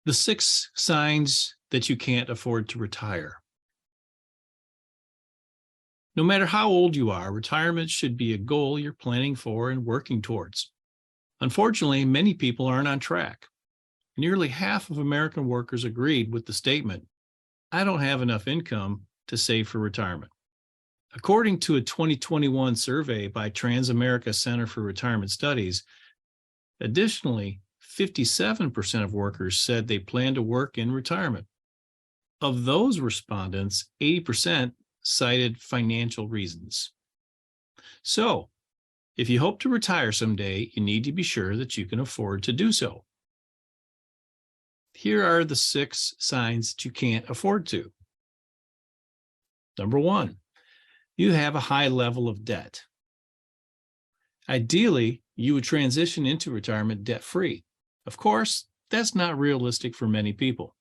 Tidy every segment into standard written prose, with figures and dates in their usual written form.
The 6 signs that you can't afford to retire. No matter how old you are, retirement should be a goal you're planning for and working towards. Unfortunately, many people aren't on track. Nearly half of American workers agreed with the statement, "I don't have enough income to save for retirement." According to a 2021 survey by Transamerica Center for Retirement Studies, additionally, 57% of workers said they plan to work in retirement. Of those respondents, 80% cited financial reasons. So, if you hope to retire someday, you need to be sure that you can afford to do so. Here are the 6 signs that you can't afford to. Number 1, you have a high level of debt. Ideally, you would transition into retirement debt-free. Of course, that's not realistic for many people.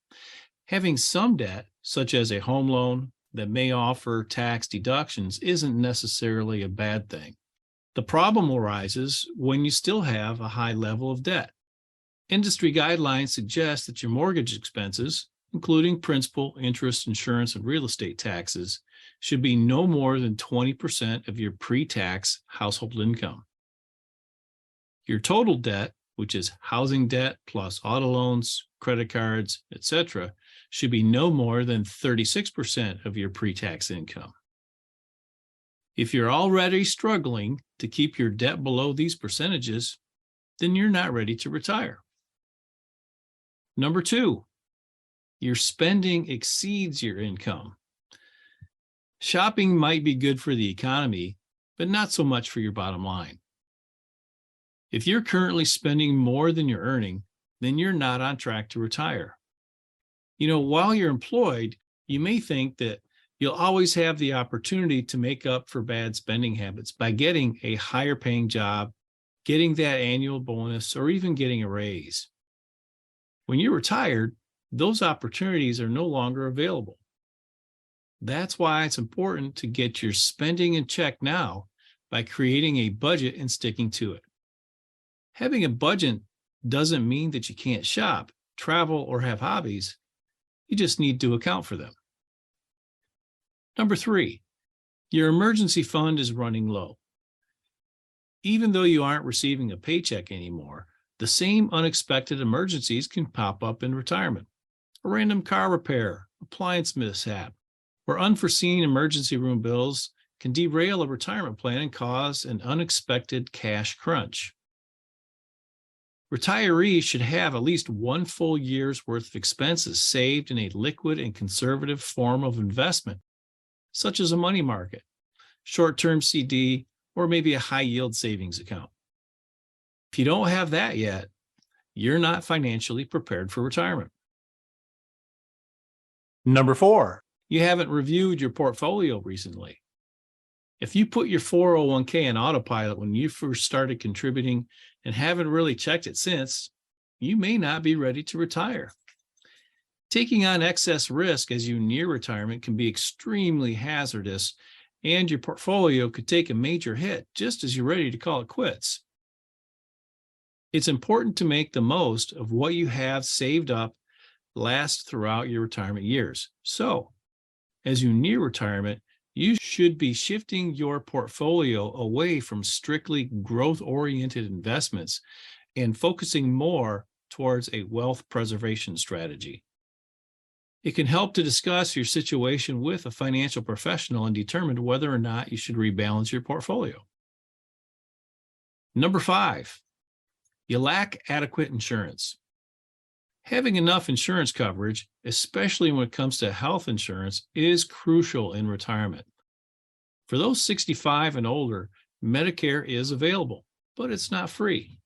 Having some debt, such as a home loan that may offer tax deductions, isn't necessarily a bad thing. The problem arises when you still have a high level of debt. Industry guidelines suggest that your mortgage expenses, including principal, interest, insurance, and real estate taxes, should be no more than 20% of your pre-tax household income. Your total debt, which is housing debt plus auto loans, credit cards, etc., should be no more than 36% of your pre-tax income. If you're already struggling to keep your debt below these percentages, then you're not ready to retire. Number 2, your spending exceeds your income. Shopping might be good for the economy, but not so much for your bottom line. If you're currently spending more than you're earning, then you're not on track to retire. While you're employed, you may think that you'll always have the opportunity to make up for bad spending habits by getting a higher paying job, getting that annual bonus, or even getting a raise. When you're retired, those opportunities are no longer available. That's why it's important to get your spending in check now by creating a budget and sticking to it. Having a budget doesn't mean that you can't shop, travel, or have hobbies. You just need to account for them. Number 3, your emergency fund is running low. Even though you aren't receiving a paycheck anymore, the same unexpected emergencies can pop up in retirement. A random car repair, appliance mishap, or unforeseen emergency room bills can derail a retirement plan and cause an unexpected cash crunch. Retirees should have at least 1 full year's worth of expenses saved in a liquid and conservative form of investment, such as a money market, short-term CD, or maybe a high-yield savings account. If you don't have that yet, you're not financially prepared for retirement. Number 4, you haven't reviewed your portfolio recently. If you put your 401k on autopilot when you first started contributing and haven't really checked it since, you may not be ready to retire. Taking on excess risk as you near retirement can be extremely hazardous, and your portfolio could take a major hit just as you're ready to call it quits. It's important to make the most of what you have saved up last throughout your retirement years. So, as you near retirement, you should be shifting your portfolio away from strictly growth-oriented investments and focusing more towards a wealth preservation strategy. It can help to discuss your situation with a financial professional and determine whether or not you should rebalance your portfolio. Number 5, you lack adequate insurance. Having enough insurance coverage, especially when it comes to health insurance, is crucial in retirement. For those 65 and older, Medicare is available, but it's not free.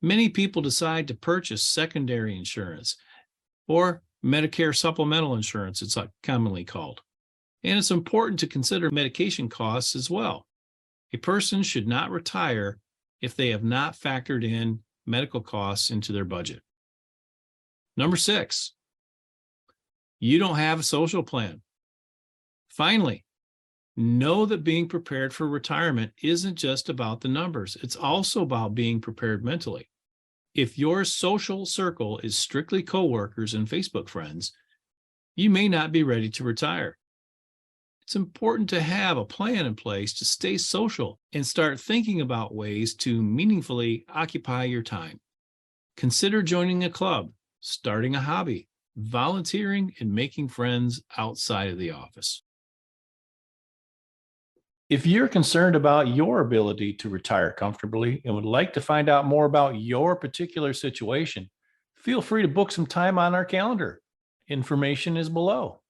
Many people decide to purchase secondary insurance, or Medicare supplemental insurance, it's commonly called. And it's important to consider medication costs as well. A person should not retire if they have not factored in medical costs into their budget. Number 6, you don't have a social plan. Finally, know that being prepared for retirement isn't just about the numbers. It's also about being prepared mentally. If your social circle is strictly coworkers and Facebook friends, you may not be ready to retire. It's important to have a plan in place to stay social and start thinking about ways to meaningfully occupy your time. Consider joining a club, starting a hobby, volunteering, and making friends outside of the office. If you're concerned about your ability to retire comfortably and would like to find out more about your particular situation, feel free to book some time on our calendar. Information is below.